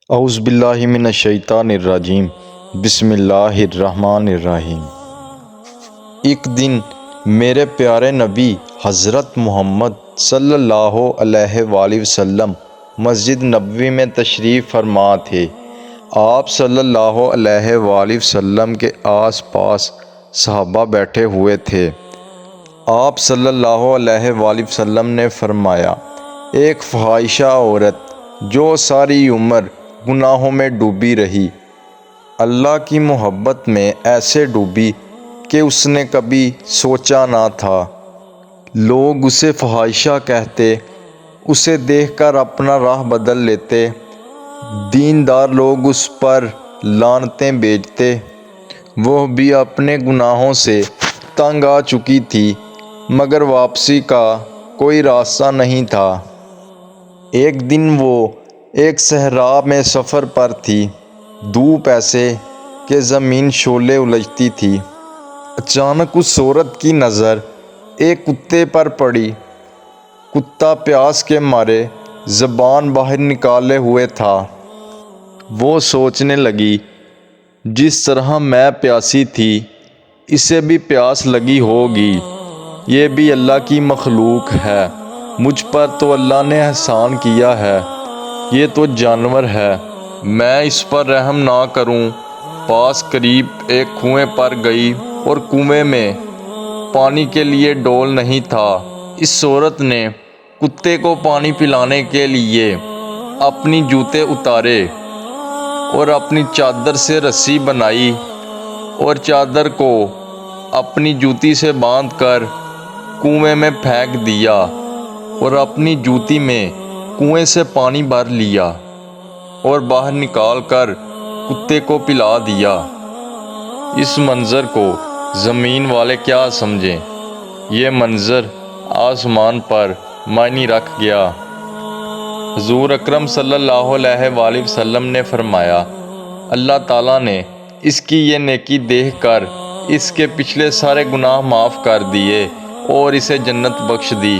اعوذ باللہ من الشیطان الرجیم بسم اللہ الرحمن الرحیم۔ ایک دن میرے پیارے نبی حضرت محمد صلی اللہ علیہ وآلہ وسلم مسجد نبوی میں تشریف فرما تھے۔ آپ صلی اللہ علیہ وآلہ وسلم کے آس پاس صحابہ بیٹھے ہوئے تھے۔ آپ صلی اللہ علیہ وآلہ وسلم نے فرمایا، ایک فاحشہ عورت جو ساری عمر گناہوں میں ڈوبی رہی، اللہ کی محبت میں ایسے ڈوبی کہ اس نے کبھی سوچا نہ تھا۔ لوگ اسے فاحشہ کہتے، اسے دیکھ کر اپنا راہ بدل لیتے، دیندار لوگ اس پر لعنتیں بھیجتے۔ وہ بھی اپنے گناہوں سے تنگ آ چکی تھی، مگر واپسی کا کوئی راستہ نہیں تھا۔ ایک دن وہ ایک صحرا میں سفر پر تھی، دھوپ ایسے کہ زمین شعلے الجھتی تھی۔ اچانک اس عورت کی نظر ایک کتے پر پڑی۔ کتا پیاس کے مارے زبان باہر نکالے ہوئے تھا۔ وہ سوچنے لگی، جس طرح میں پیاسی تھی اسے بھی پیاس لگی ہوگی، یہ بھی اللہ کی مخلوق ہے، مجھ پر تو اللہ نے احسان کیا ہے، یہ تو جانور ہے، میں اس پر رحم نہ کروں۔ پاس قریب ایک کنویں پر گئی اور کنویں میں پانی کے لیے ڈول نہیں تھا۔ اس عورت نے کتے کو پانی پلانے کے لیے اپنی جوتے اتارے اور اپنی چادر سے رسی بنائی اور چادر کو اپنی جوتی سے باندھ کر کنویں میں پھینک دیا اور اپنی جوتی میں کنویں سے پانی بھر لیا اور باہر نکال کر کتے کو پلا دیا۔ اس منظر کو زمین والے کیا سمجھیں، یہ منظر آسمان پر معنی رکھ گیا۔ حضور اکرم صلی اللہ علیہ وآلہ وسلم نے فرمایا، اللہ تعالیٰ نے اس کی یہ نیکی دیکھ کر اس کے پچھلے سارے گناہ معاف کر دیے اور اسے جنت بخش دی۔